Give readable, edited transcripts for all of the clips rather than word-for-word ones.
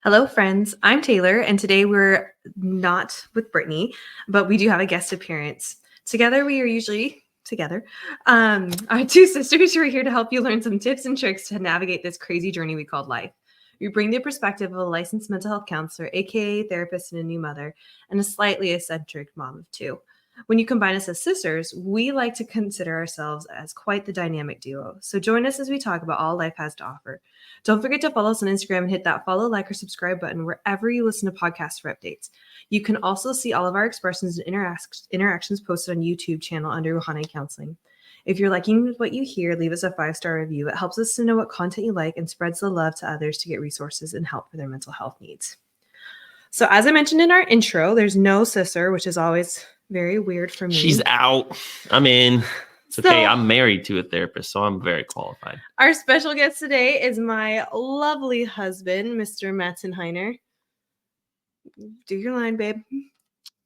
Hello, friends. I'm Taylor, and today we're not with Brittany, but we do have a guest appearance. Together, we are usually together. Our two sisters who are here to help you learn some tips and tricks to navigate this crazy journey we called life. We bring the perspective of a licensed mental health counselor, aka therapist, and a new mother, and a slightly eccentric mom of two. When you combine us as sisters, we like to consider ourselves as quite the dynamic duo. So join us as we talk about all life has to offer. Don't forget to follow us on Instagram and hit that follow, like, or subscribe button wherever you listen to podcasts for updates. You can also see all of our expressions and interactions posted on YouTube channel under Uhane Counseling. If you're liking what you hear, leave us a 5-star review. It helps us to know what content you like and spreads the love to others to get resources and help for their mental health needs. So as I mentioned in our intro, there's no sister, which is always very weird for me. She's out. I'm in. It's okay. I'm married to a therapist, so I'm very qualified. Our special guest today is my lovely husband, Mr. Mattson. Do your line, babe.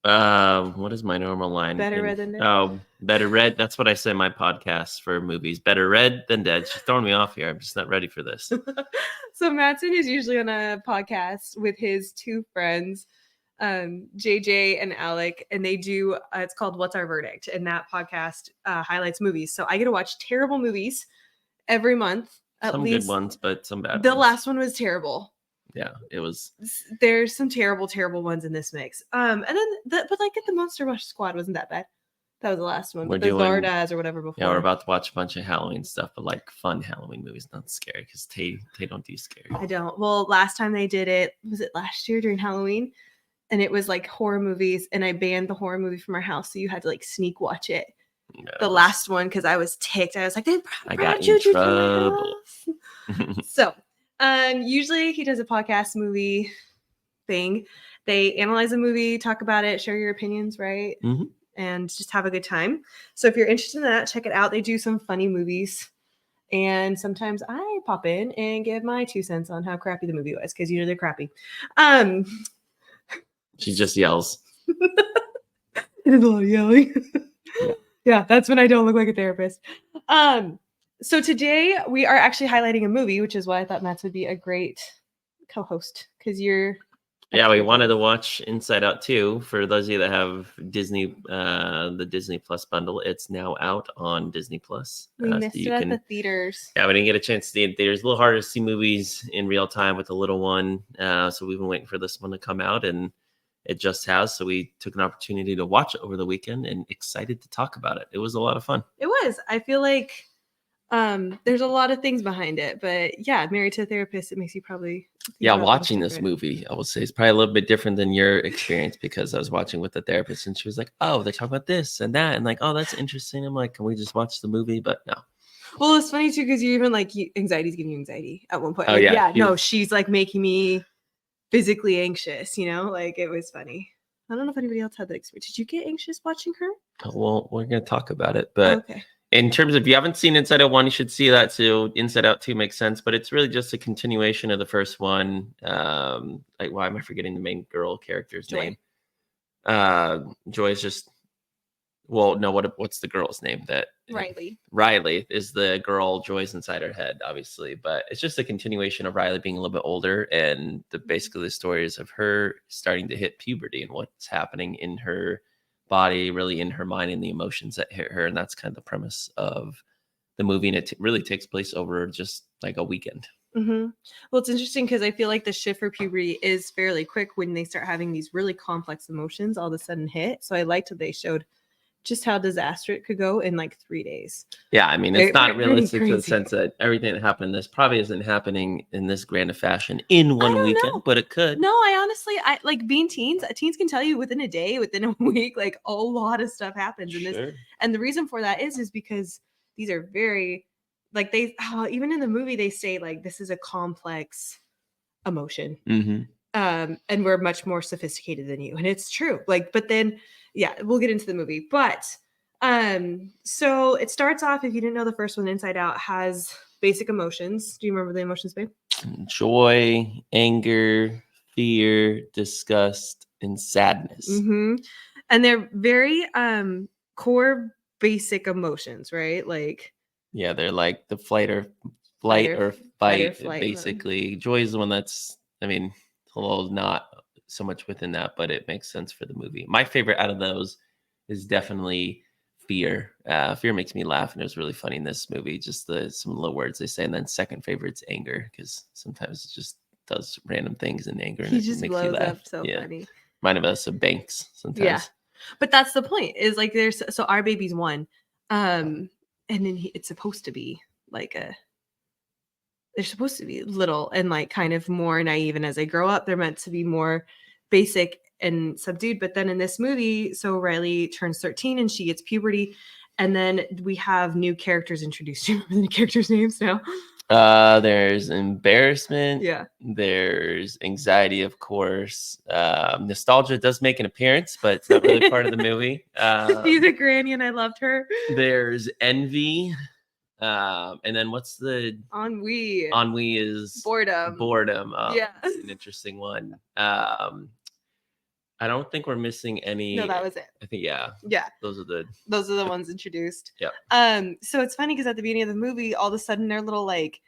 What is my normal line? Better read than dead. Oh, better read. That's what I say in my podcast for movies. Better read than dead. She's throwing me off here. I'm just not ready for this. So Mattson is usually on a podcast with his two friends, JJ and Alec, and they do it's called What's Our Verdict, and that podcast highlights movies. So I get to watch terrible movies every month. Some good ones, but some bad ones. The last one was terrible. Yeah, it was. There's some terrible ones in this mix. And then but like the Monster Rush Squad wasn't that bad. That was the last one. We're the Zardoz or whatever before. Yeah, we're about to watch a bunch of Halloween stuff, but like fun Halloween movies, not scary, because Tay don't do scary. I don't. Well, last time they did it, was it last year during Halloween? And it was like horror movies, and I banned the horror movie from our house, so you had to like sneak watch it. No. The last one, because I was ticked. I was like, I got in trouble. So, usually he does a podcast movie thing. They analyze a movie, talk about it, share your opinions, right? Mm-hmm. And just have a good time. So if you're interested in that, check it out. They do some funny movies. And sometimes I pop in and give my 2 cents on how crappy the movie was, because usually they're crappy. She just yells. It is a lot of yelling. Yeah, that's when I don't look like a therapist. So today we are actually highlighting a movie, which is why I thought Matt's would be a great co-host, because you're. Yeah, we wanted to watch Inside Out 2. For those of you that have Disney, the Disney Plus bundle, it's now out on Disney Plus. We missed it at the theaters. Yeah, we didn't get a chance to see it in theaters. A little harder to see movies in real time with the little one. So we've been waiting for this one to come out, and it just has. So we took an opportunity to watch it over the weekend, and excited to talk about it. It was a lot of fun. It was. I feel like there's a lot of things behind it, but yeah, married to a therapist, it makes you probably. Yeah, watching this movie, I will say, is probably a little bit different than your experience, because I was watching with the therapist, and she was like, "Oh, they're talking about this and that," and like, "Oh, that's interesting." I'm like, "Can we just watch the movie?" But no. Well, it's funny too, because you even like anxiety's giving you anxiety at one point. Oh like, yeah. No, she's like making me physically anxious. Like it was funny. I don't know if anybody else had that experience. Did you get anxious watching her? Well, we're gonna talk about it, but. Okay. In terms of, if you haven't seen Inside Out 1, you should see that too. Inside Out 2 makes sense, but it's really just a continuation of the first one. Like, why am I forgetting the main girl character's name? Joy is just, well, no, what's the girl's name? That Riley. Riley is the girl. Joy's inside her head, obviously, but it's just a continuation of Riley being a little bit older, and basically the stories of her starting to hit puberty and what's happening in her body, really in her mind, and the emotions that hit her. And that's kind of the premise of the movie, and it really takes place over just like a weekend. Mm-hmm. Well, it's interesting because I feel like the shift for puberty is fairly quick when they start having these really complex emotions all of a sudden hit. So I liked that they showed just how disaster it could go in like 3 days. Yeah, I mean, it's not realistic to the sense that everything that happened in this probably isn't happening in this grand of fashion in one weekend, but it could. No, I like being teens can tell you within a day, within a week, like a lot of stuff happens in this. And the reason for that is because these are very, like even in the movie, they say like, this is a complex emotion. Mm-hmm. And we're much more sophisticated than you. And it's true. Like, but then, yeah, we'll get into the movie. But so it starts off, if you didn't know, the first one, Inside Out, has basic emotions. Do you remember the emotions, babe? Joy, anger, fear, disgust, and sadness. Mm-hmm. And they're very core basic emotions, right? Like, yeah, they're like the flight or fight. Basically, joy is the one that's, I mean, although not so much within that, but it makes sense for the movie. My favorite out of those is definitely fear. Fear makes me laugh, and it was really funny in this movie. Just some little words they say, and then second favorite's anger, because sometimes it just does random things in anger, and He it just makes you blows laugh. up so Yeah, funny. remind us of Banks Yeah. sometimes. But that's the point, is like there's so our baby's one. And then it's supposed to be like they're supposed to be little and like kind of more naive. And as they grow up, they're meant to be more basic and subdued. But then in this movie, so Riley turns 13 and she gets puberty. And then we have new characters introduced. Do you remember the characters' names now? There's embarrassment. Yeah. There's anxiety, of course. Nostalgia does make an appearance, but it's not really part of the movie. She's a granny and I loved her. There's envy. And then what's the Ennui. ennui is Boredom. boredom. Yeah. That's an interesting one. I don't think we're missing any. No, that was it. I think yeah. Those are the ones introduced. Yeah. So it's funny because at the beginning of the movie, all of a sudden they're little like,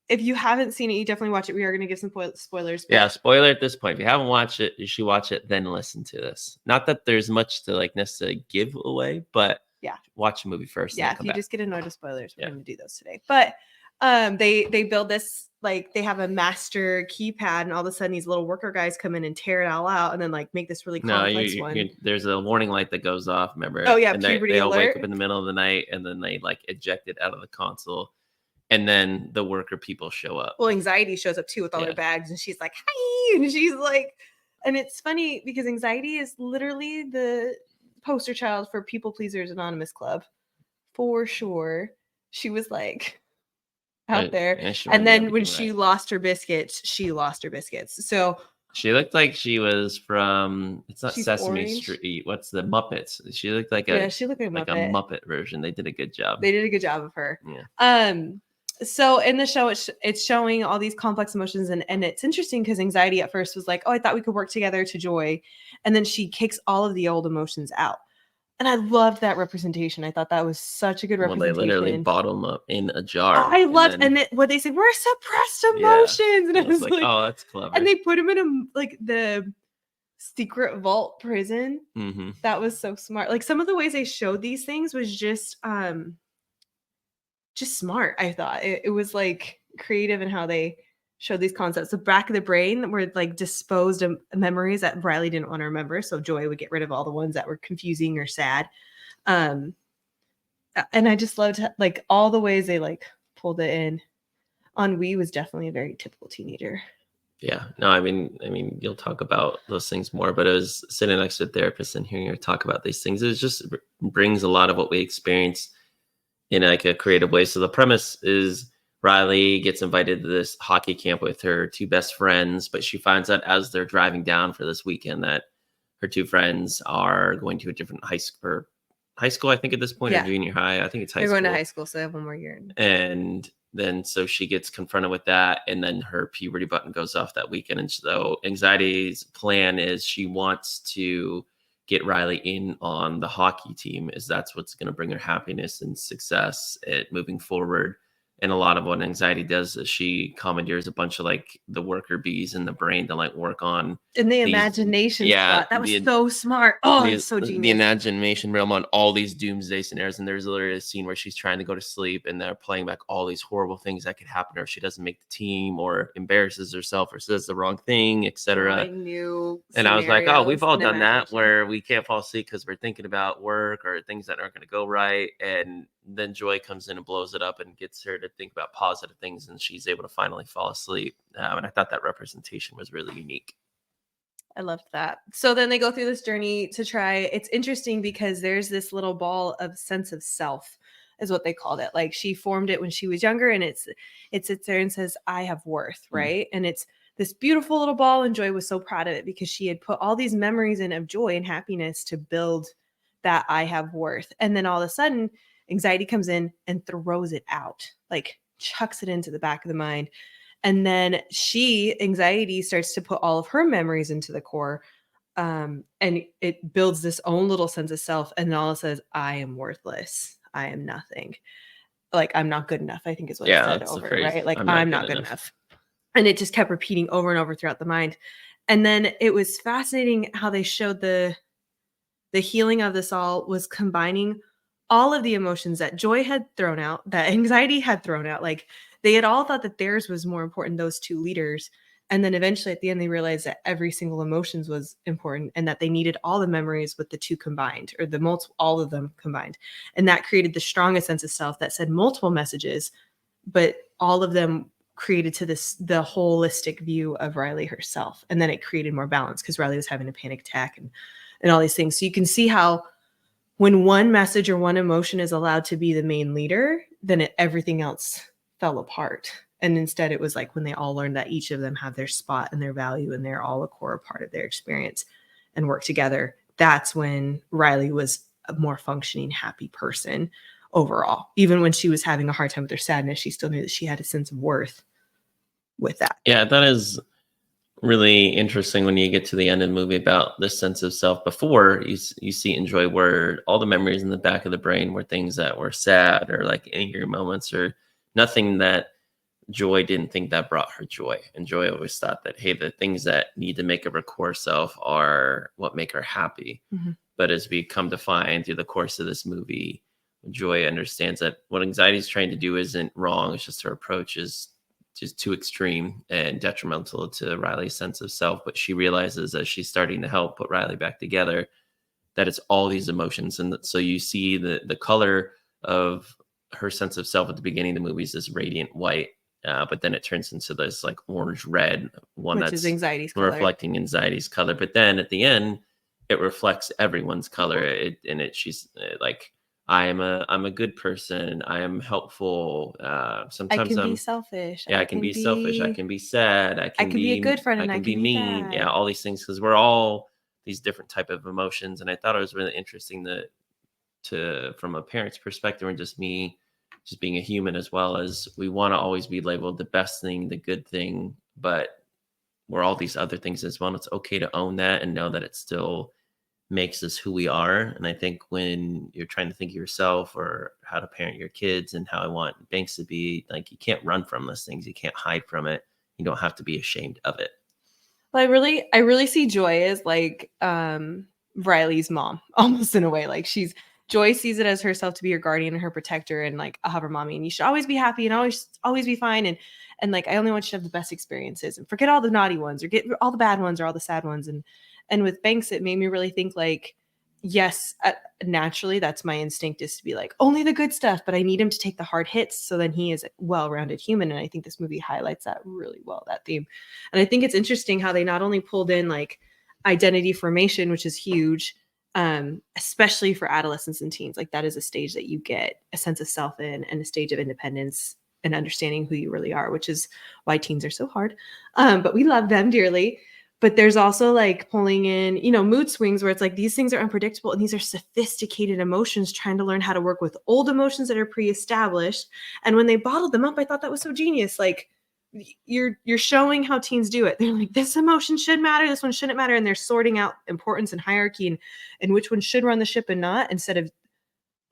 if you haven't seen it, you definitely watch it. We are going to give some spoilers. Yeah, spoiler at this point. If you haven't watched it, you should watch it, then listen to this. Not that there's much to like necessarily give away, but yeah, watch the movie first. Yeah, if you just get annoyed with spoilers, we're going to do those today. But they build this, like they have a master keypad, and all of a sudden these little worker guys come in and tear it all out, and then like make this really complex one. There's a warning light that goes off. Remember? Oh yeah, and puberty they all alert. wake up in the middle of the night, and then they like eject it out of the console. And then the worker people show up. Well, Anxiety shows up too with all their bags, and she's like, "Hi!" And she's like, and it's funny because Anxiety is literally the poster child for People Pleasers Anonymous Club, for sure. She was like out there, and then when she lost her biscuits, she lost her biscuits. So she looked like she was from. It's not Sesame Street. What's the Muppets? She looked like she looked like a Muppet version. They did a good job. They did a good job of her. Yeah. So in the show, it's showing all these complex emotions, and it's interesting because Anxiety at first was like, "Oh, I thought we could work together," to Joy, and then she kicks all of the old emotions out. And I loved that representation. I thought that was such a good representation. They literally bottle them up in a jar. I loved, and what they said, we're suppressed emotions, and I was like, oh, that's clever. And they put him in the secret vault prison. Mm-hmm. That was so smart. Like some of the ways they showed these things was just smart. I thought it was like creative in how they showed these concepts. The back of the brain were like disposed of memories that Riley didn't want to remember. So Joy would get rid of all the ones that were confusing or sad. And I just loved like all the ways they like pulled it in. Ennui was definitely a very typical teenager. Yeah, no, I mean, you'll talk about those things more, but it was sitting next to a therapist and hearing her talk about these things. It just brings a lot of what we experience in like a creative way. So the premise is Riley gets invited to this hockey camp with her two best friends, but she finds out as they're driving down for this weekend that her two friends are going to a different high school, I think at this point, or junior high. I think it's high school. They're going to high school, so they have one more year. And then so she gets confronted with that, and then her puberty button goes off that weekend. And so Anxiety's plan is she wants to get Riley in on the hockey team, as that's what's going to bring her happiness and success at moving forward. And a lot of what Anxiety does is she commandeers a bunch of like the worker bees in the brain to like work on in the imagination spot. That was so smart. Oh, it's so genius. The imagination realm on all these doomsday scenarios. And there's literally a scene where she's trying to go to sleep and they're playing back all these horrible things that could happen to her if she doesn't make the team or embarrasses herself or says the wrong thing, etc. And I was like, oh, we've all done that where we can't fall asleep because we're thinking about work or things that aren't going to go right. And then Joy comes in and blows it up and gets her to think about positive things, and she's able to finally fall asleep. And I thought that representation was really unique. I loved that. So then they go through this journey to try. It's interesting because there's this little ball of sense of self, is what they called it. Like she formed it when she was younger, and it sits there and says, I have worth, right? And it's this beautiful little ball, and Joy was so proud of it because she had put all these memories in of joy and happiness to build that I have worth. And then all of a sudden, Anxiety comes in and throws it out, like chucks it into the back of the mind. And then Anxiety starts to put all of her memories into the core. And it builds this own little sense of self. And then all it says, I am worthless. I am nothing. Like, I'm not good enough, I think is what it said over, right? Like, I'm not good enough. And it just kept repeating over and over throughout the mind. And then it was fascinating how they showed the healing of this all was combining all of the emotions that joy had thrown out, that anxiety had thrown out. Like they had all thought that theirs was more important, those two leaders. And then eventually at the end, they realized that every single emotions was important and that they needed all the memories with the two combined or the multiple, all of them combined. And that created the strongest sense of self that said multiple messages, but all of them created to this the holistic view of Riley herself. And then it created more balance because Riley was having a panic attack and all these things. So you can see how when one message or one emotion is allowed to be the main leader, then everything else fell apart. And instead, it was like when they all learned that each of them have their spot and their value and they're all a core part of their experience and work together. That's when Riley was a more functioning, happy person overall. Even when she was having a hard time with her sadness, she still knew that she had a sense of worth with that. Yeah, that is really interesting when you get to the end of the movie about this sense of self. Before you see Enjoy, where all the memories in the back of the brain were things that were sad or like angry moments or nothing that Joy didn't think that brought her joy. And Joy always thought that, hey, the things that need to make up her core self are what make her happy. Mm-hmm. But as we come to find through the course of this movie, Joy understands that what anxiety is trying to do isn't wrong. It's just her approach is just too extreme and detrimental to Riley's sense of self. But she realizes as she's starting to help put Riley back together that it's all these emotions. And so you see the color of her sense of self at the beginning of the movie is this radiant white. But then it turns into this like orange red one, Which that's is anxiety's color. reflecting anxiety's color. But then at the end, it reflects everyone's color. She's like, I'm a good person. I am helpful. I Sometimes can be selfish. I can be selfish. I can be sad. I can be a good friend and I can be mean. bad. Yeah, all these things because we're all these different type of emotions. And I thought it was really interesting that from a parent's perspective and just me just being a human as well, as we want to always be labeled the best thing, the good thing, but we're all these other things as well. And it's okay to own that and know that it still makes us who we are. And I think when you're trying to think of yourself or how to parent your kids and how I want Banks to be, like you can't run from those things. You can't hide from it. You don't have to be ashamed of it. Well, I really see Joy as like Riley's mom, almost in a way. Like Joy sees it as herself to be her guardian and her protector, and like I'll have her mommy, and you should always be happy and always be fine, and like I only want you to have the best experiences and forget all the naughty ones or get all the bad ones or all the sad ones. And with Banks, it made me really think like, yes, naturally that's my instinct is to be like only the good stuff, but I need him to take the hard hits so then he is a well-rounded human. And I think this movie highlights that really well, that theme. And I think it's interesting how they not only pulled in like identity formation, which is huge, especially for adolescents and teens. Like that is a stage that you get a sense of self in and a stage of independence and understanding who you really are, which is why teens are so hard. But we love them dearly. But there's also like pulling in, mood swings where it's like these things are unpredictable and these are sophisticated emotions trying to learn how to work with old emotions that are pre-established. And when they bottled them up, I thought that was so genius. Like you're showing how teens do it. They're like, this emotion should matter, this one shouldn't matter, and they're sorting out importance and hierarchy and which one should run the ship and not, instead of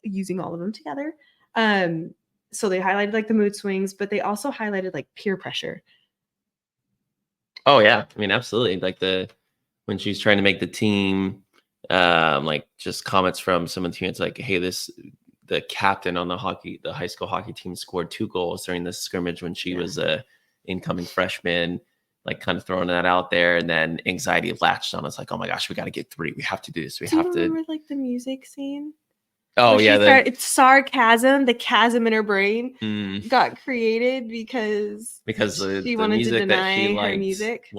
using all of them together. So they highlighted like the mood swings, but they also highlighted like peer pressure. Oh yeah, I mean absolutely. Like when she's trying to make the team, like just comments from some of the teammates like, hey, the captain on the high school hockey team scored 2 goals during this scrimmage when she was a incoming freshman, like kind of throwing that out there, and then anxiety latched on. It's like, oh my gosh, we got to get 3. We have to do this. Do you remember like the music scene? Oh yeah, it's sarcasm. The chasm in her brain got created because the wanted music to deny that she liked her music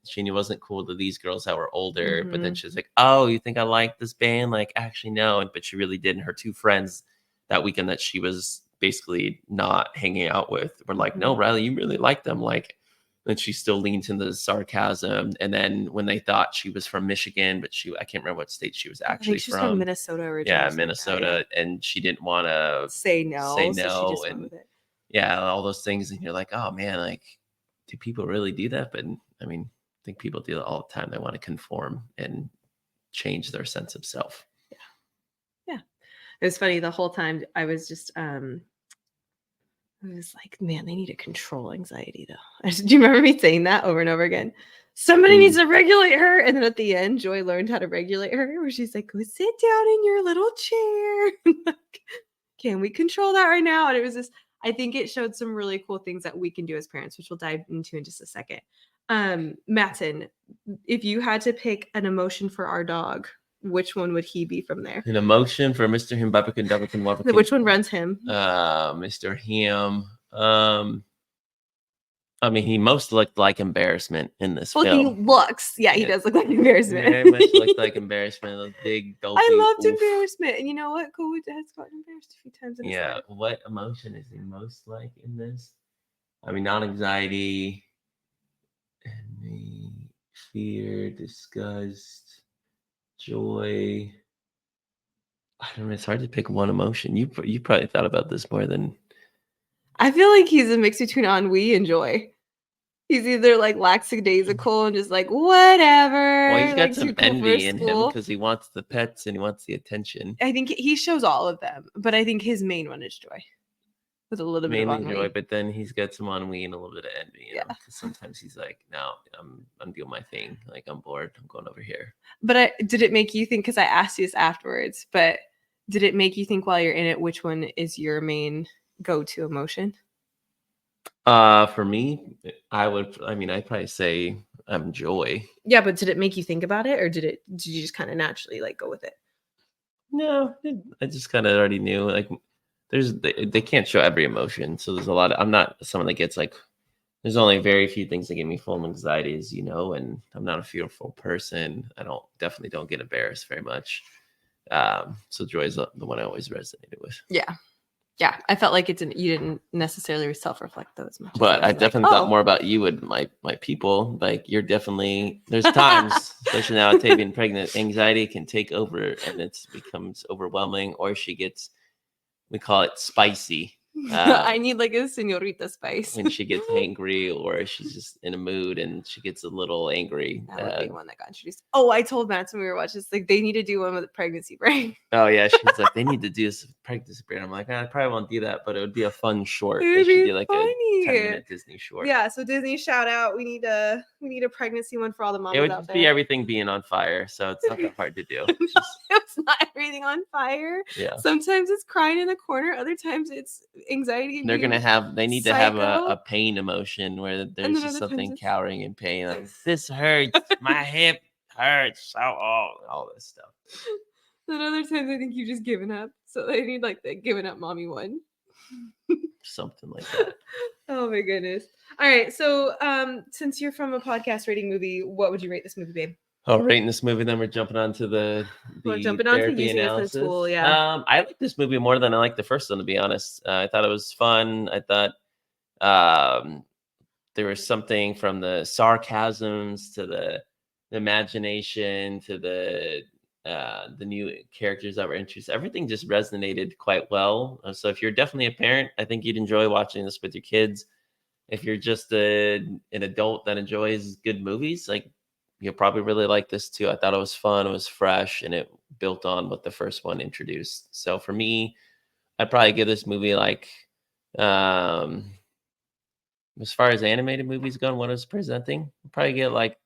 she knew wasn't cool to these girls that were older. But then she's like, "Oh, you think I like this band?" Like, actually, no. But she really did. And her 2 friends that weekend that she was basically not hanging out with were like, "No, Riley, you really like them." Like, then she still leans into the sarcasm. And then when they thought she was from Michigan, but I can't remember what state she was actually she's from Minnesota originally. Yeah, Minnesota. And she didn't want to say no. So she just and went with it. Yeah, all those things. And you're like, oh man, like, do people really do that? But I mean, I think people do it all the time. They want to conform and change their sense of self. Yeah. It was funny the whole time I was just I was like, man, they need to control anxiety though. Do you remember me saying that over and over again? Somebody needs to regulate her. And then at the end, Joy learned how to regulate her, where she's like, go sit down in your little chair. Like, can we control that right now? And it was just, I think it showed some really cool things that we can do as parents, which we'll dive into in just a second. Mattson, if you had to pick an emotion for our dog, which one would he be from there? An emotion for Mr. Himbabakan Dabakan Wabakan. Which one runs him? Mr. Ham. I mean, he most looked like embarrassment in this Well, film. he looks, he does look like embarrassment. Very much looked like embarrassment. Those big, dopey, I loved embarrassment. And you know what? Cool has gotten embarrassed a few times in his life. What emotion is he most like in this? I mean, not anxiety, envy, fear, disgust, joy. I don't know. It's hard to pick one emotion. You probably thought about this more than. I feel like he's a mix between ennui and joy. He's either like lackadaisical and just like whatever. Well, he's got like, some envy in him because he wants the pets and he wants the attention. I think he shows all of them, but I think his main one is joy. With a little bit of ennui. Joy, but then he's got some ennui and a little bit of envy. Because sometimes he's like, "No, I'm doing my thing. Like I'm bored. I'm going over here." But did it make you think? Because I asked you this afterwards, but did it make you think while you're in it which one is your main go-to emotion? For me, I'd probably say I'm joy. Yeah, but did it make you think about it, or did you just kind of naturally like go with it? No, I just kind of already knew. Like, they can't show every emotion, so there's a lot. I'm not someone that gets like. There's only very few things that give me full anxieties, and I'm not a fearful person. I definitely don't get embarrassed very much. So joy is the one I always resonated with. Yeah, I felt like you didn't necessarily self-reflect though as much. But I definitely thought more about you and my people. Like you're definitely, there's times, especially now Tay being pregnant, anxiety can take over and it becomes overwhelming, or we call it spicy. I need like a señorita spice. When she gets angry or she's just in a mood and she gets a little angry. That would be one that got introduced. Oh, I told Matt when we were watching this, like they need to do one with a pregnancy brain. Oh yeah, she's like, they need to do this pregnancy brain. I'm like, I probably won't do that, but it would be a fun short. They should do like funny. A 10-minute Disney short. Yeah, so Disney shout out. We need a pregnancy one for all the moms out there. It would just be everything being on fire, so it's not that hard to do. It's not everything on fire. Yeah. Sometimes it's crying in the corner. Other times it's anxiety. They need to have a pain emotion where there's just something cowering in pain. Like, this hurts. My hip hurts. All this stuff. Then other times I think you've just given up. So they need like the giving up mommy one. Something like that. Oh my goodness. All right. So since you're from a podcast rating movie, what would you rate this movie, babe? Rating this movie, then we're jumping on to the therapy analysis. Tool, yeah. I like this movie more than I like the first one, to be honest. I thought it was fun. I thought there was something from the sarcasms to the imagination to the new characters that were introduced. Everything just resonated quite well. So if you're definitely a parent, I think you'd enjoy watching this with your kids. If you're just an adult that enjoys good movies, like, you'll probably really like this too. I thought it was fun, it was fresh, and it built on what the first one introduced. So for me, I'd probably give this movie like, as far as animated movies go and what it was presenting, I'd probably get like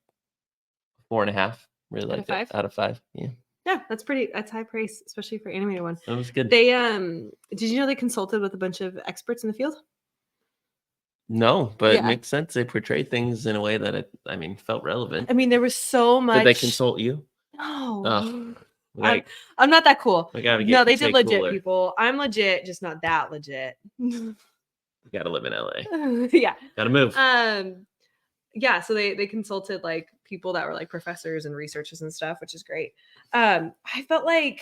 4.5. Really like that out of 5. Yeah. Yeah, that's high praise, especially for animated ones. That was good. They did you know they consulted with a bunch of experts in the field? No, but it makes sense. They portrayed things in a way that felt relevant. I mean, there was so much. Did they consult you? No. I'm not that cool. No, they did legit people. I'm legit, just not that legit. You gotta live in LA. Yeah. Gotta move. Yeah, so they consulted like people that were like professors and researchers and stuff, which is great. I felt like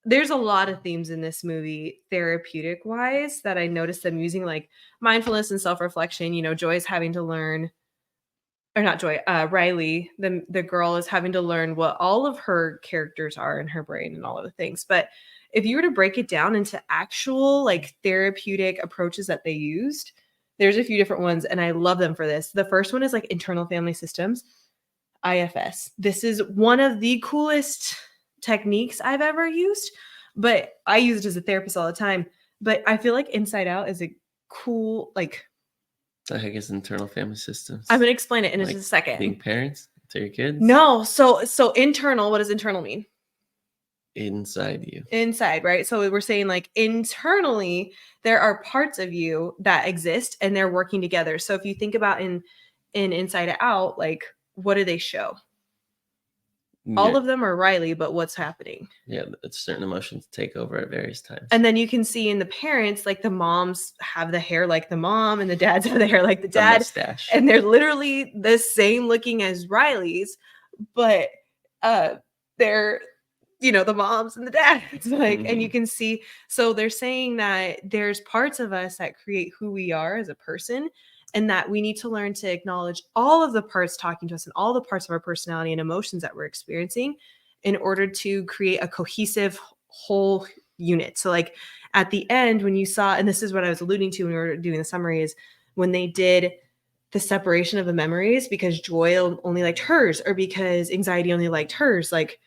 there's a lot of themes in this movie therapeutic wise that I noticed them using, like mindfulness and self-reflection. Joy's having to learn, or not Joy, Riley, the girl is having to learn what all of her characters are in her brain and all of the things. But if you were to break it down into actual like therapeutic approaches that they used, there's a few different ones, and I love them for this. The first one is like internal family systems, IFS. This is one of the coolest techniques I've ever used, but I use it as a therapist all the time. But I feel like Inside Out is a cool, like, The heck is internal family systems? I'm gonna explain it in Like just a second. being parents to your kids? No, so internal, what does internal mean? Inside you. Inside, right? So we're saying like internally, there are parts of you that exist and they're working together. So if you think about in Inside Out, like what do they show? All Yeah, of them are Riley, but what's happening? yeah, it's certain emotions take over at various times. And then you can see in the parents, like the moms have the hair like the mom and the dads have the hair like the A dad. mustache. And they're literally the same looking as Riley's, but they're, you know, the moms and the dads. Like, and you can see, so they're saying that there's parts of us that create who we are as a person, and that we need to learn to acknowledge all of the parts talking to us and all the parts of our personality and emotions that we're experiencing in order to create a cohesive whole unit. So like at the end, when you saw, and this is what I was alluding to when we were doing the summary, is when they did the separation of the memories because joy only liked hers or because anxiety only liked hers, like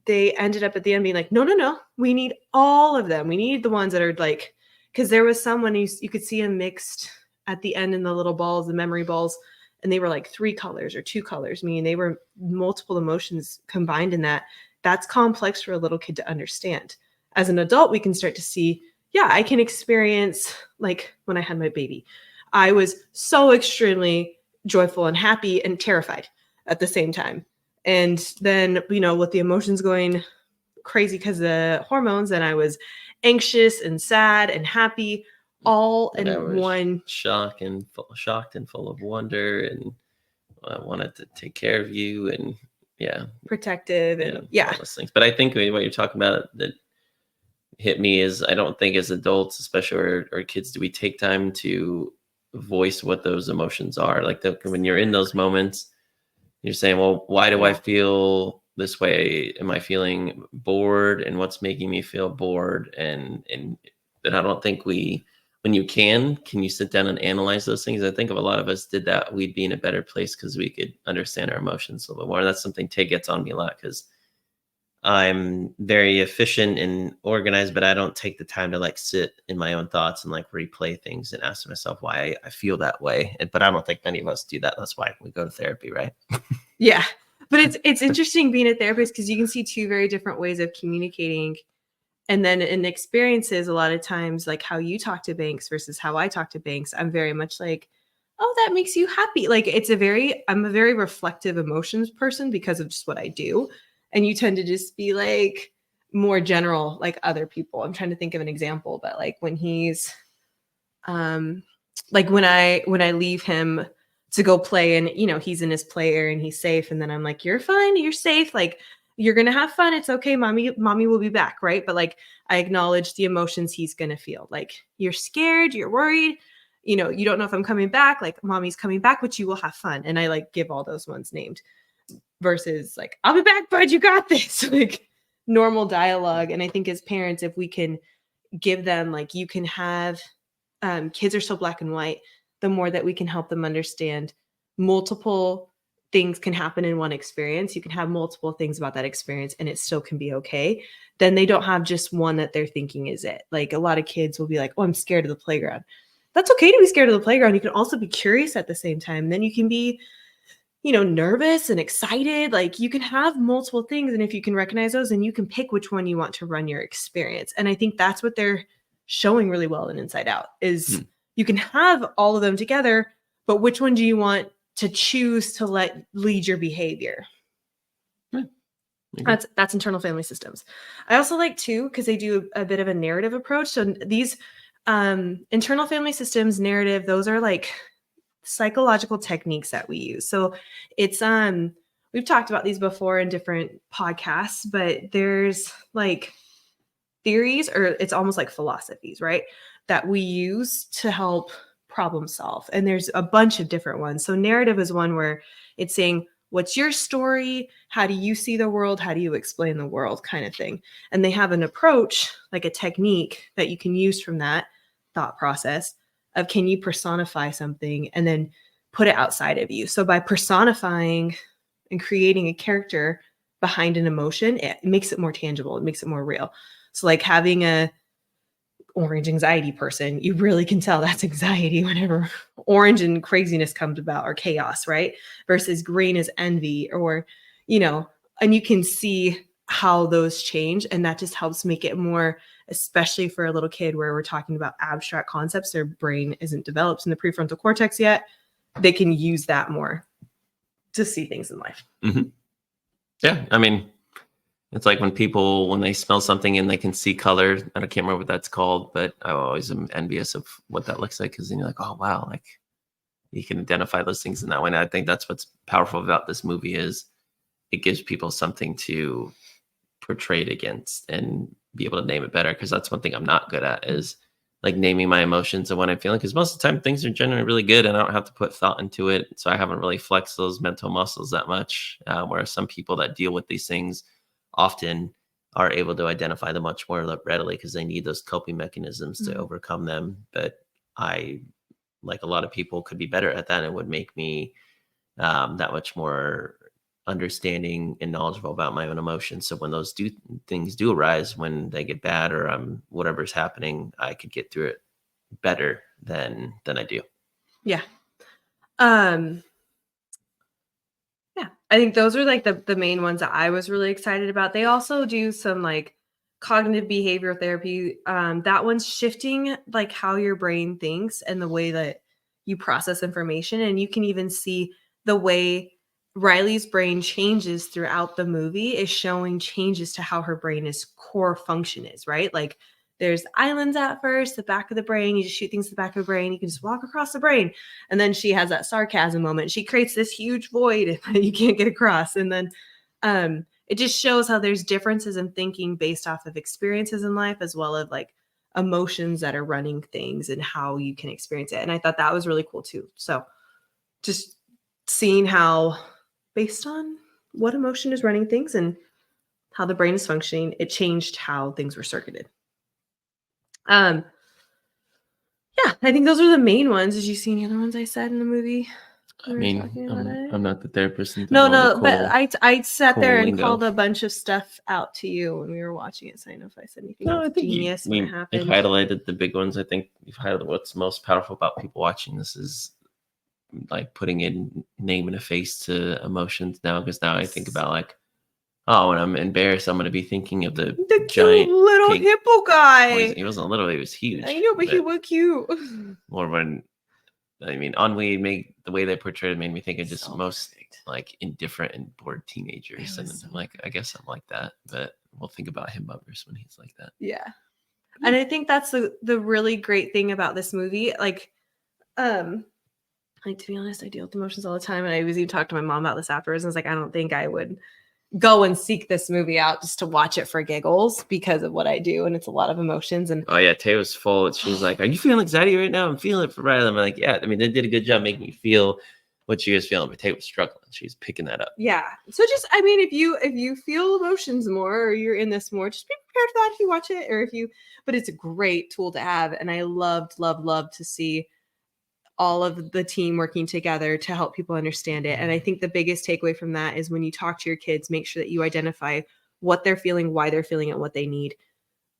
they ended up at the end being like, no, we need all of them. We need the ones that are like, because there was someone you could see them mixed at the end in the little balls, the memory balls, and they were like 3 colors or 2 colors, meaning they were multiple emotions combined in that. That's complex for a little kid to understand. As an adult, we can start to see, yeah, I can experience, like when I had my baby, I was so extremely joyful and happy and terrified at the same time. And then, you know, with the emotions going crazy because of the hormones, and I was anxious and sad and happy all And I in was one. shocked and full of wonder, and I wanted to take care of you, and yeah, Protective and yeah. all those things. But I think what you're talking about that hit me is I don't think as adults, especially or kids, do we take time to voice what those emotions are. Like when you're in those moments, you're saying, well, why do I feel this way? Am I feeling bored? And what's making me feel bored? And but I don't think when you can you sit down and analyze those things? I think if a lot of us did that, we'd be in a better place because we could understand our emotions a little bit more. And that's something Tay gets on me a lot because I'm very efficient and organized, but I don't take the time to like sit in my own thoughts and like replay things and ask myself why I feel that way. But I don't think many of us do that. That's why we go to therapy, right? Yeah. But it's interesting being a therapist because you can see 2 very different ways of communicating. And then in experiences, a lot of times, like how you talk to Banks versus how I talk to Banks, I'm very much like, oh, that makes you happy. Like I'm a very reflective emotions person because of just what I do. And you tend to just be like more general, like other people. I'm trying to think of an example, but like when he's like when I leave him to go play and you know he's in his play area and he's safe, and then I'm like, you're fine, you're safe, like you're gonna have fun, it's okay, mommy will be back, right? But like I acknowledge the emotions he's gonna feel, like you're scared, you're worried, you know, you don't know if I'm coming back, like mommy's coming back, but you will have fun. And I like give all those ones named versus like, I'll be back, bud, you got this. Like normal dialogue. And I think as parents, if we can give them, like, you can have kids are so black and white, the more that we can help them understand multiple things can happen in one experience. You can have multiple things about that experience and it still can be okay. Then they don't have just one that they're thinking is it. Like a lot of kids will be like, oh, I'm scared of the playground. That's okay to be scared of the playground. You can also be curious at the same time. Then you can be, you know, nervous and excited. Like you can have multiple things. And if you can recognize those, then you can pick which one you want to run your experience. And I think that's what they're showing really well in Inside Out is you can have all of them together, but which one do you want to choose to let lead your behavior? That's internal family systems. I also like too, because they do a bit of a narrative approach. So these internal family systems narrative, those are like psychological techniques that we use. So it's we've talked about these before in different podcasts, but there's like theories, or it's almost like philosophies, right, that we use to help problem solve. And there's a bunch of different ones. So narrative is one where it's saying, what's your story? How do you see the world? How do you explain the world, kind of thing. And they have an approach, like a technique that you can use from that thought process of, can you personify something and then put it outside of you? So by personifying and creating a character behind an emotion, it makes it more tangible. It makes it more real. So like having orange anxiety person, you really can tell that's anxiety whenever orange and craziness comes about, or chaos, right? Versus green is envy, or, and you can see how those change. And that just helps make it more, especially for a little kid where we're talking about abstract concepts, their brain isn't developed in the prefrontal cortex yet. They can use that more to see things in life. Mm-hmm. Yeah. I mean, it's like when they smell something and they can see color. I can't remember what that's called, but I always am envious of what that looks like, because then you're like, oh wow, like you can identify those things in that way. And I think that's what's powerful about this movie is it gives people something to portray it against and be able to name it better. Because that's one thing I'm not good at is like naming my emotions and what I'm feeling. Because most of the time things are generally really good and I don't have to put thought into it. So I haven't really flexed those mental muscles that much. Whereas some people that deal with these things often are able to identify them much more readily because they need those coping mechanisms to overcome them. But I, like a lot of people, could be better at that and would make me that much more understanding and knowledgeable about my own emotions. So when those things do arise, when they get bad or whatever's happening, I could get through it better than I do. Yeah. Yeah, I think those are like the main ones that I was really excited about. They also do some like cognitive behavior therapy. That one's shifting like how your brain thinks and the way that you process information. And you can even see the way Riley's brain changes throughout the movie is showing changes to how her brain is core function is, right? Like there's islands at first, the back of the brain, you just shoot things to the back of the brain, you can just walk across the brain. And then she has that sarcasm moment. She creates this huge void that you can't get across. And then it just shows how there's differences in thinking based off of experiences in life, as well as like emotions that are running things and how you can experience it. And I thought that was really cool too. So just seeing how based on what emotion is running things and how the brain is functioning, it changed how things were circuited. Yeah, I think those are the main ones. Did you see any other ones I said in the movie? I mean, I'm not the therapist. No, but I sat there and lingo. called a bunch of stuff out to you when we were watching it. So I know if I said anything I think genius when it happened. You've highlighted the big ones. I think you've highlighted what's most powerful about people watching this is like putting in name and a face to emotions now. Because now I think about like, oh, when I'm embarrassed, I'm going to be thinking of the giant cute little hippo guy. He wasn't little; he was huge. I know, but he was cute. Or when, I mean, Ennui the way they portrayed it made me think of just most like indifferent and bored teenagers, and I'm like, I guess I'm like that, but we'll think about him bumpers when he's like that. Yeah, and I think that's the really great thing about this movie. Like to be honest, I deal with emotions all the time, and I was even talking to my mom about this afterwards. And I was like, I don't think I would go and seek this movie out just to watch it for giggles because of what I do, and it's a lot of emotions. And oh yeah, Tay was full. She was like, "Are you feeling anxiety right now?" I'm feeling it for Riley. I'm like, "Yeah." I mean, they did a good job making me feel what she was feeling, but Tay was struggling. She's picking that up. Yeah. So just, I mean, if you feel emotions more or you're in this more, just be prepared for that if you watch it, or but it's a great tool to have. And I loved to see all of the team working together to help people understand it. And I think the biggest takeaway from that is when you talk to your kids, make sure that you identify what they're feeling, why they're feeling it, what they need.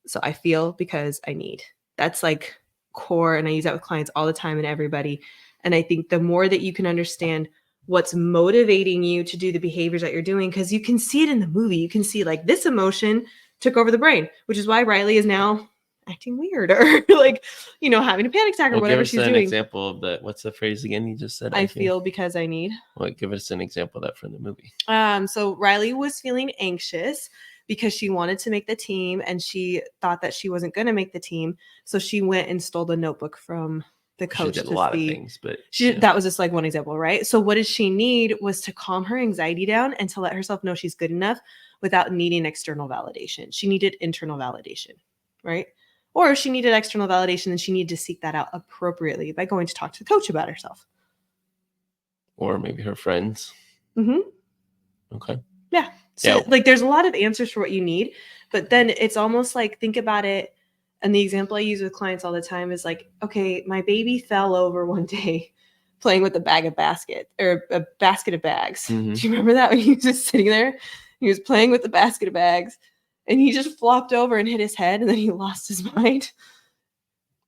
So I feel because I need. That's like core. And I use that with clients all the time and everybody. And I think the more that you can understand what's motivating you to do the behaviors that you're doing, because you can see it in the movie. You can see like this emotion took over the brain, which is why Riley is now acting weird or like, having a panic attack or whatever she's doing. Give us an example of that. What's the phrase again you just said? I feel because I need. Well, give us an example of that from the movie. So Riley was feeling anxious because she wanted to make the team and she thought that she wasn't going to make the team. So she went and stole the notebook from the coach. She did a lot of things, but that was just like one example, right? So what did she need was to calm her anxiety down and to let herself know she's good enough without needing external validation. She needed internal validation, right? Or if she needed external validation, then she needed to seek that out appropriately by going to talk to the coach about herself. Or maybe her friends. Mm-hmm. Okay. Yeah. So like there's a lot of answers for what you need, but then it's almost like, think about it. And the example I use with clients all the time is like, okay, my baby fell over one day playing with a basket of bags. Mm-hmm. Do you remember that when he was just sitting there? He was playing with the basket of bags and he just flopped over and hit his head and then he lost his mind.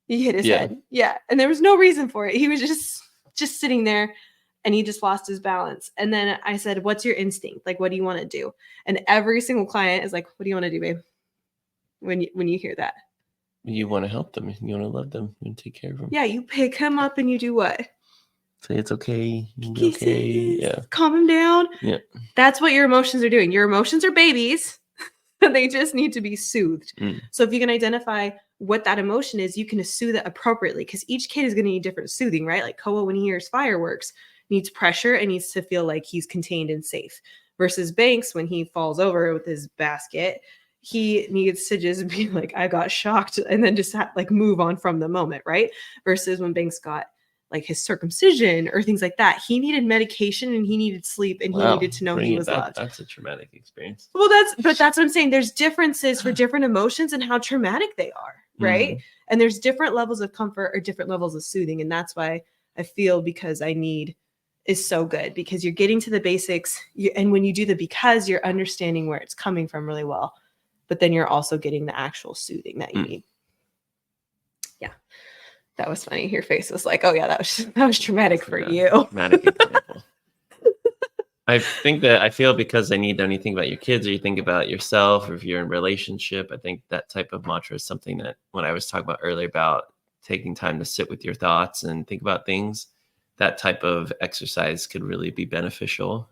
He hit his Yeah. head. Yeah. And there was no reason for it. He was just sitting there and he just lost his balance. And then I said, "What's your instinct? Like, what do you want to do?" And every single client is like, "What do you want to do, babe?" When you hear that. You want to help them. You want to love them and take care of them. Yeah, you pick him up and you do what? Say it's okay. You'll be okay. Yeah. Calm him down. Yeah. That's what your emotions are doing. Your emotions are babies. They just need to be soothed. So if you can identify what that emotion is, you can soothe it appropriately because each kid is going to need different soothing, right? Like Koa, when he hears fireworks, needs pressure and needs to feel like he's contained and safe. Versus Banks, when he falls over with his basket, he needs to just be like, I got shocked, and then just like move on from the moment, right? Versus when Banks got like his circumcision or things like that, he needed medication and he needed sleep and he needed to know he was loved. That's a traumatic experience. Well, that's what I'm saying. There's differences for different emotions and how traumatic they are, right? And there's different levels of comfort or different levels of soothing. And that's why I feel Because I Need is so good, because you're getting to the basics. And when you do the because, you're understanding where it's coming from really well. But then you're also getting the actual soothing that you need. Yeah. That was funny. Your face was like, oh yeah, that was traumatic for you. Traumatic example. I think that I feel Because I Need, when you think about your kids or you think about yourself, or if you're in a relationship, I think that type of mantra is something that when I was talking about earlier about taking time to sit with your thoughts and think about things, that type of exercise could really be beneficial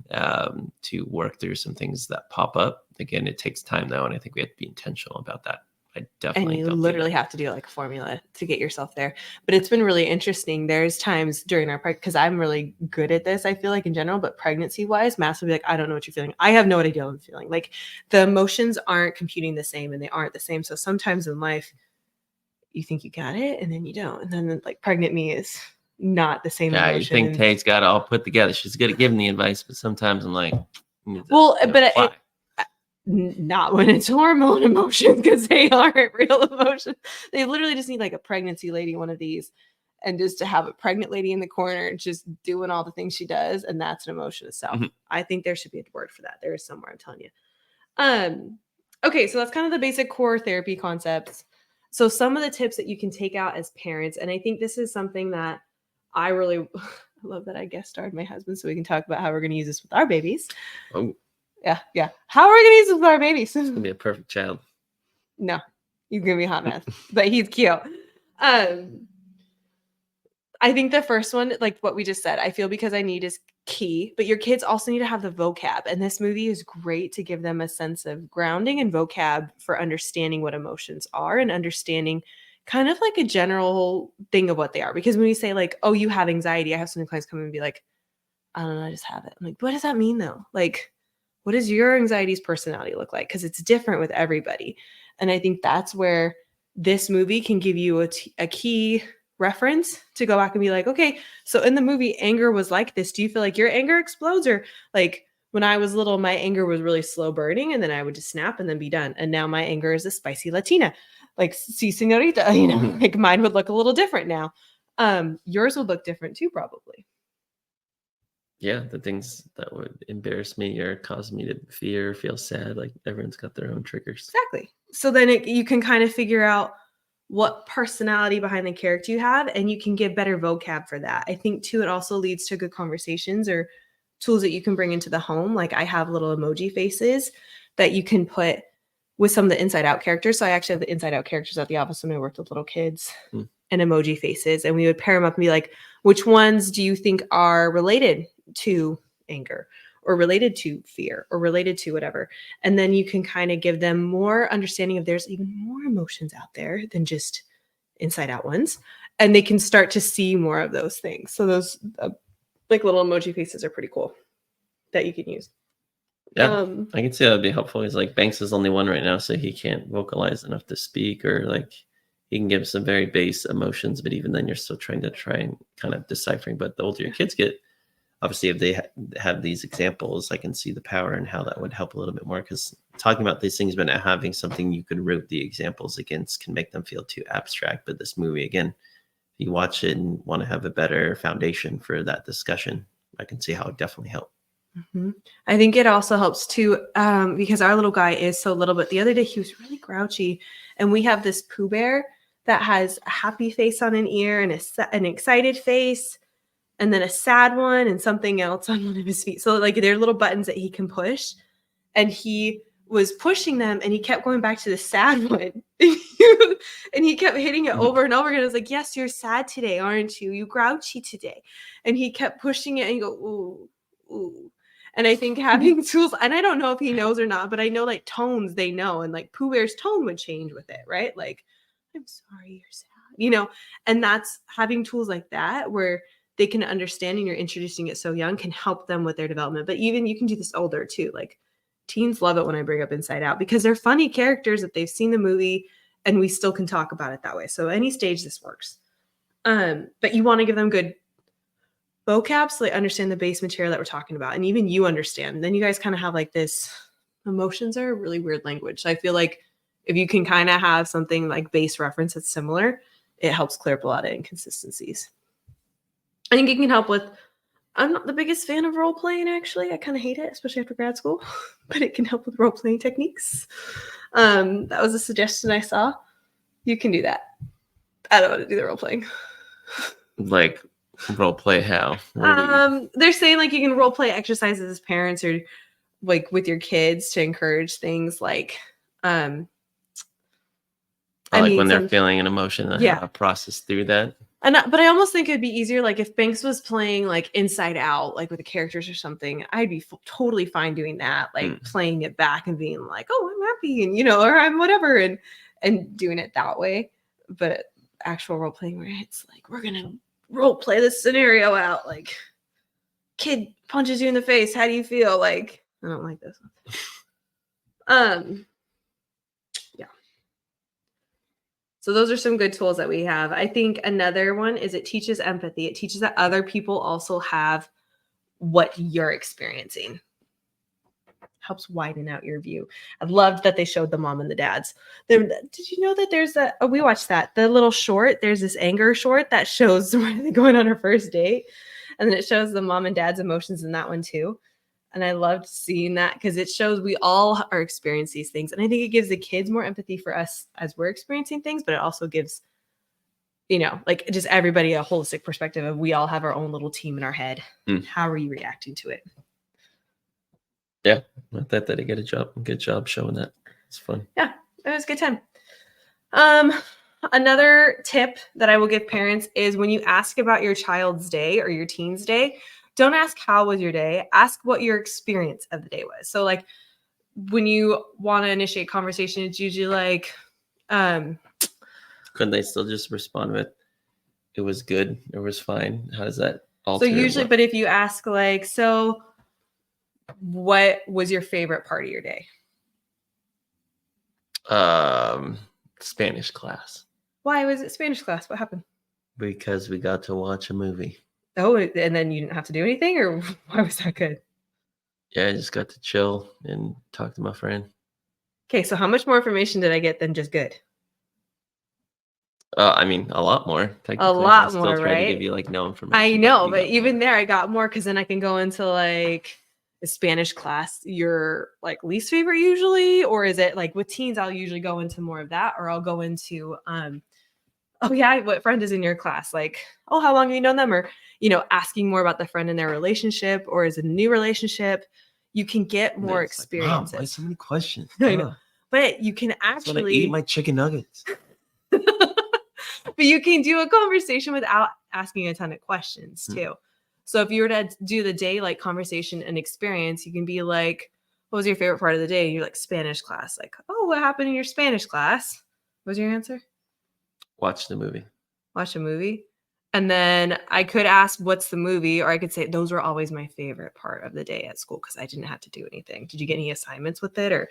to work through some things that pop up. Again, it takes time though, and I think we have to be intentional about that. I definitely and you literally have to do like a formula to get yourself there. But it's been really interesting. There's times during our because I'm really good at this, I feel like in general, but pregnancy wise, Mass will be like, I don't know what you're feeling. I have no idea what I'm feeling. Like the emotions aren't computing the same and they aren't the same. So sometimes in life, you think you got it and then you don't. And then like pregnant me is not the same emotion. You think Tay's got it all put together. She's good at giving the advice, but sometimes I'm like, not when it's hormone emotions, because they aren't real emotions. They literally just need like a pregnancy lady, one of these, and just to have a pregnant lady in the corner just doing all the things she does, and that's an emotion itself. I think there should be a word for that. There is somewhere, I'm telling you. Okay, so that's kind of the basic core therapy concepts. So some of the tips that you can take out as parents, and I think this is something that I really love that I guest starred my husband so we can talk about how we're going to use this with our babies. Oh. Yeah. How are we going to use this with our babies? He's going to be a perfect child. No, he's going to be a hot mess, but he's cute. I think the first one, like what we just said, I feel Because I Need is key, but your kids also need to have the vocab. And this movie is great to give them a sense of grounding and vocab for understanding what emotions are and understanding kind of like a general thing of what they are. Because when we say like, oh, you have anxiety, I have some clients come in and be like, I don't know, I just have it. I'm like, what does that mean though? Like, what does your anxiety's personality look like? Because it's different with everybody. And I think that's where this movie can give you a key reference to go back and be like, okay, so in the movie, anger was like this. Do you feel like your anger explodes? Or like when I was little, my anger was really slow burning and then I would just snap and then be done. And now my anger is a spicy Latina, like si señorita, like mine would look a little different now. Yours would look different too, probably. Yeah, the things that would embarrass me or cause me to fear, feel sad, like everyone's got their own triggers. Exactly. So then you can kind of figure out what personality behind the character you have, and you can give better vocab for that. I think too, it also leads to good conversations or tools that you can bring into the home. Like I have little emoji faces that you can put with some of the Inside Out characters. So I actually have the Inside Out characters at the office when I worked with little kids and emoji faces, and we would pair them up and be like, which ones do you think are related to anger or related to fear or related to whatever? And then you can kind of give them more understanding of there's even more emotions out there than just Inside Out ones. And they can start to see more of those things. So those like little emoji faces are pretty cool that you can use. Yeah, I can see that would be helpful. He's like, Banks is only one right now, so he can't vocalize enough to speak, or like he can give some very base emotions, but even then you're still trying and kind of deciphering. But the older your kids get, obviously if they have these examples, I can see the power and how that would help a little bit more, because talking about these things but not having something you could root the examples against can make them feel too abstract. But this movie, again, if you watch it and want to have a better foundation for that discussion, I can see how it definitely help. I think it also helps too, because our little guy is so little, but the other day he was really grouchy, and we have this Pooh Bear that has a happy face on an ear and an excited face, and then a sad one and something else on one of his feet. So like they're little buttons that he can push, and he was pushing them and he kept going back to the sad one. And he kept hitting it over and over again. I was like, yes, you're sad today, aren't you? You grouchy today. And he kept pushing it and you go, ooh, ooh. And I think having tools, and I don't know if he knows or not, but I know like tones they know, and like Pooh Bear's tone would change with it, right? Like, I'm sorry, you're sad, and that's having tools like that where they can understand, and you're introducing it so young can help them with their development. But even you can do this older too. Like teens love it when I bring up Inside Out because they're funny characters that they've seen the movie and we still can talk about it that way. So any stage this works. But you want to give them good vocab so they understand the base material that we're talking about. And even you understand. Then you guys kind of have like this, emotions are a really weird language. So I feel like if you can kind of have something like base reference that's similar, it helps clear up a lot of inconsistencies. I think it can help with, I'm not the biggest fan of role playing, actually. I kind of hate it, especially after grad school, but it can help with role playing techniques. That was a suggestion I saw. You can do that. I don't want to do the role playing. Like role play how? They're saying like you can role play exercises as parents or like with your kids to encourage things like when they're feeling an emotion and how to process through that. But I almost think it'd be easier like if Banks was playing like Inside Out, like with the characters or something, I'd be totally fine doing that, like playing it back and being like, oh, I'm happy, and or I'm whatever, and doing it that way. But actual role playing where it's like we're gonna role play this scenario out, like kid punches you in the face, how do you feel? Like I don't like this. Yeah. So those are some good tools that we have. I think another one is it teaches empathy. It teaches that other people also have what you're experiencing. Helps widen out your view. I loved that they showed the mom and the dads. Did you know that there's we watched that, the little short, there's this anger short that shows where they're going on her first date. And then it shows the mom and dad's emotions in that one too. And I loved seeing that because it shows we all are experiencing these things. And I think it gives the kids more empathy for us as we're experiencing things, but it also gives, like just everybody a holistic perspective of we all have our own little team in our head. How are you reacting to it? Yeah, I thought that he did a good job showing that. It's fun. Yeah, it was a good time. Another tip that I will give parents is when you ask about your child's day or your teen's day, don't ask how was your day. Ask what your experience of the day was. So like when you want to initiate conversation, it's usually like, couldn't they still just respond with, it was good, it was fine? How does that alter? So usually, but if you ask like, so what was your favorite part of your day? Spanish class. Why was it Spanish class? What happened? Because we got to watch a movie. Oh, and then you didn't have to do anything, or why was that good? Yeah, I just got to chill and talk to my friend. Okay, so how much more information did I get than just good? I mean, a lot more. A lot more, I still try right? to give you like no information. I know, but even there, I got more because then I can go into like a Spanish class. Your like least favorite usually, or is it like with teens? I'll usually go into more of that, or I'll go into oh yeah, what friend is in your class? Like, oh, how long have you known them? Or, asking more about the friend in their relationship, or is it a new relationship? You can get more experiences. Like, why so many questions? I know. But you can actually I eat my chicken nuggets. But you can do a conversation without asking a ton of questions too. So if you were to do the day like conversation and experience, you can be like, what was your favorite part of the day? And you're like, Spanish class. Like, oh, what happened in your Spanish class? What was your answer? Watch the movie. Watch a movie. And then I could ask, what's the movie? Or I could say, those were always my favorite part of the day at school because I didn't have to do anything. Did you get any assignments with it? Or,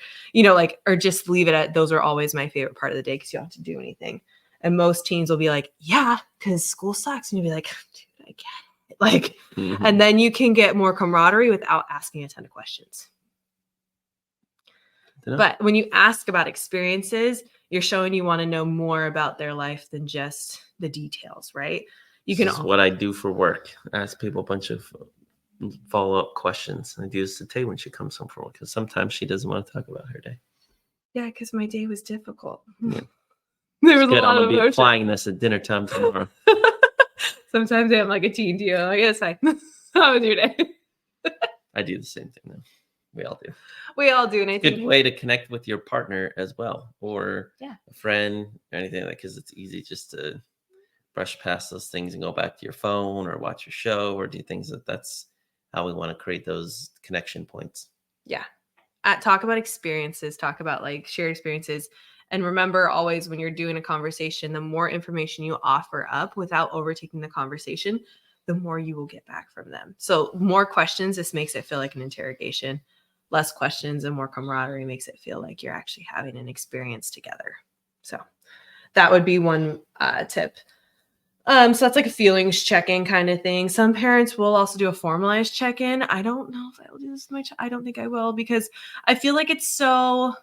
or just leave it at, those are always my favorite part of the day because you don't have to do anything. And most teens will be like, yeah, because school sucks. And you'll be like, dude, I get it. Like, and then you can get more camaraderie without asking a ton of questions. But when you ask about experiences, you're showing you want to know more about their life than just the details, right? This is what I do for work. I ask people a bunch of follow-up questions. I do this to Tay when she comes home from work because sometimes she doesn't want to talk about her day. Yeah, because my day was difficult. Yeah. There It's was a good. I'm lot gonna of be emotion. applying this at dinner time tomorrow. Sometimes I'm like a teen too. I guess how was your day? I do the same thing though. We all do. We all do, and I Good think way to connect with your partner as well, or Yeah. a friend, or anything like. Because it's easy just to brush past those things and go back to your phone or watch your show or do things that's how we want to create those connection points. Yeah. Talk about experiences, talk about like shared experiences. And remember always when you're doing a conversation, the more information you offer up without overtaking the conversation, the more you will get back from them. So more questions, this makes it feel like an interrogation. Less questions and more camaraderie makes it feel like you're actually having an experience together. So that would be one tip. So that's like a feelings check-in kind of thing. Some parents will also do a formalized check-in. I don't know if I will do this with my I don't think I will because I feel like it's so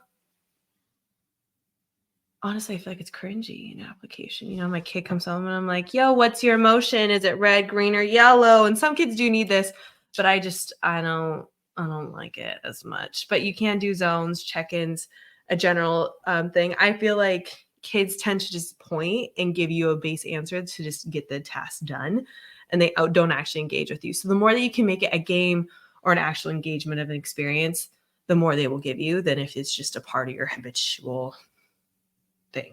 honestly, I feel like it's cringy in application. You know, my kid comes home and I'm like, yo, what's your emotion? Is it red, green, or yellow? And some kids do need this, but I don't like it as much. But you can do zones, check-ins, a general thing. I feel like kids tend to just point and give you a base answer to just get the task done, and they don't actually engage with you. So the more that you can make it a game or an actual engagement of an experience, the more they will give you than if it's just a part of your habitual thing.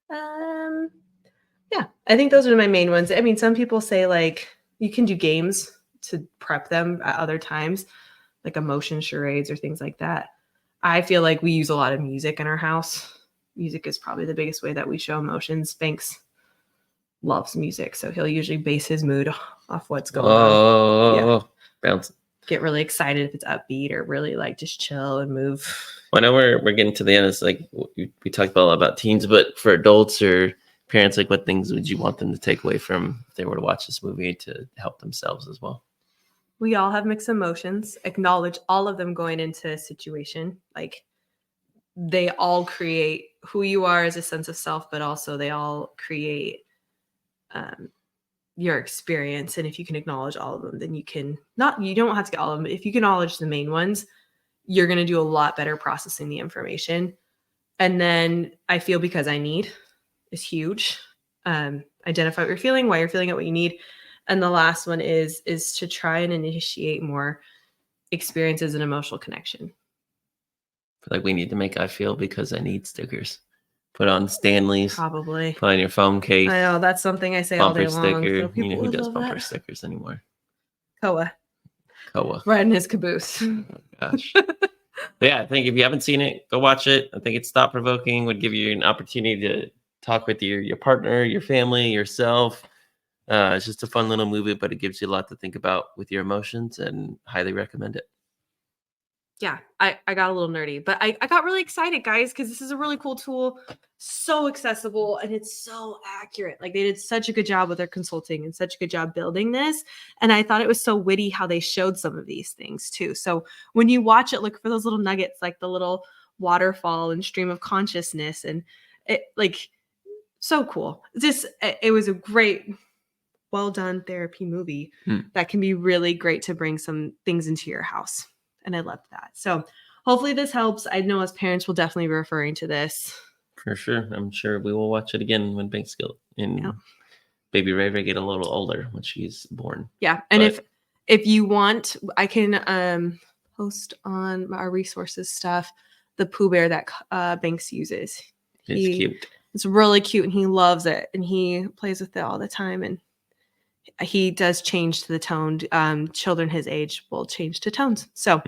Yeah, I think those are my main ones. I mean, some people say like you can do games to prep them at other times, like emotion charades or things like that. I feel like we use a lot of music in our house. Music is probably the biggest way that we show emotions. Banks loves music, so he'll usually base his mood off what's going on. Bounce. Get really excited if it's upbeat or really like just chill and move. Well, I know we're getting to the end. It's like we talked about a lot about teens, but for adults or parents, like what things would you want them to take away from if they were to watch this movie to help themselves as well? We all have mixed emotions. Acknowledge all of them going into a situation. Like they all create who you are as a sense of self, but also they all create your experience. And if you can acknowledge all of them, then you don't have to get all of them, but if you can acknowledge the main ones, you're going to do a lot better processing the information. And then I feel because I need is huge. Identify what you're feeling, why you're feeling it, what you need. And the last one is to try and initiate more experiences and emotional connection. I feel like we need to make I feel because I need stickers. Put on Stanley's. Probably. Put on your phone case. I know that's something I say bumper all day long. sticker. So people Who would does love bumper that. stickers anymore? Koa. Koa. Riding his caboose. Oh, gosh. Yeah, I think if you haven't seen it, go watch it. I think it's thought provoking. Would give you an opportunity to talk with your partner, your family, yourself. It's just a fun little movie, but it gives you a lot to think about with your emotions, and highly recommend it. Yeah, I got a little nerdy, but I got really excited, guys, because this is a really cool tool, so accessible, and it's so accurate. Like they did such a good job with their consulting and such a good job building this. And I thought it was so witty how they showed some of these things too. So when you watch it, look for those little nuggets, like the little waterfall and stream of consciousness, and it like so cool. It was a great, well done therapy movie that can be really great to bring some things into your house. And I loved that. So hopefully this helps. I know as parents will definitely be referring to this. For sure. I'm sure we will watch it again when Banks and baby Ray Ray get a little older when she's born. Yeah. And if you want, I can post on our resources stuff, the Pooh Bear that Banks uses. It's cute. It's really cute and he loves it. And he plays with it all the time. And he does change to the tone. Children his age will change to tones. So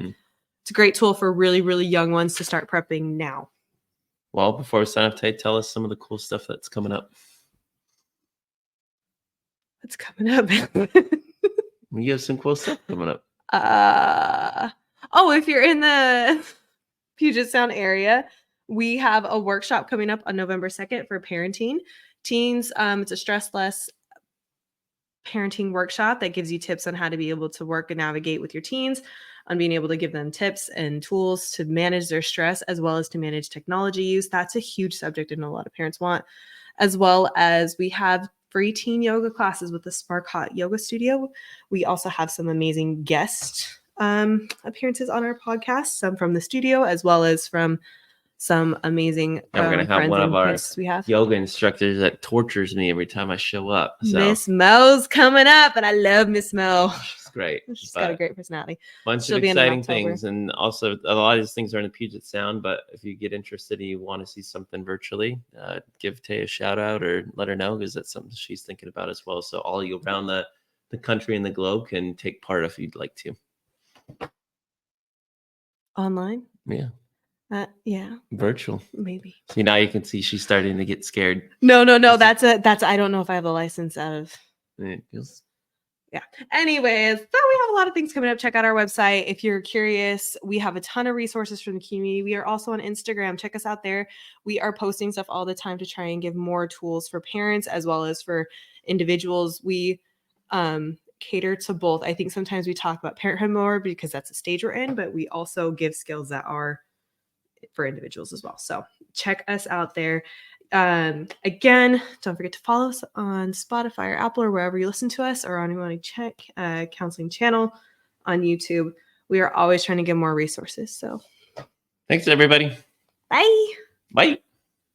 it's a great tool for really, really young ones to start prepping now. Well, before we sign off, Tay, tell us some of the cool stuff that's coming up. What's coming up? You have some cool stuff coming up. If you're in the Puget Sound area, we have a workshop coming up on November 2nd for parenting teens. It's a stress less parenting workshop that gives you tips on how to be able to work and navigate with your teens, on being able to give them tips and tools to manage their stress as well as to manage technology use. That's a huge subject and a lot of parents want, as well as we have free teen yoga classes with the Spark Hot Yoga Studio. We also have some amazing guest appearances on our podcast, some from the studio as well as from some amazing Yeah, we're gonna have friends one and of our parents we have. yoga instructors that tortures me every time I show up. So Miss Mo's coming up, and I love Miss Mo. she's great. She's got a But great personality. bunch She'll of be in exciting October. things, and also a lot of these things are in the Puget Sound. But if you get interested and you want to see something virtually, give Tay a shout out or let her know, because that's something she's thinking about as well. So all you around the country and the globe can take part if you'd like to. Online? Yeah, Yeah, virtual. maybe. See, now you can see she's starting to get scared. No. That's I don't know if I have a license out of. It feels... Yeah. Anyways, so we have a lot of things coming up. Check out our website if you're curious. We have a ton of resources from the community. We are also on Instagram. Check us out there. We are posting stuff all the time to try and give more tools for parents as well as for individuals. We cater to both. I think sometimes we talk about parenthood more because that's the stage we're in, but we also give skills that are for individuals as well. So check us out there. Again, don't forget to follow us on Spotify or Apple or wherever you listen to us, or on Uhane Counseling channel on YouTube. We are always trying to get more resources. So Thanks, everybody. bye. Bye.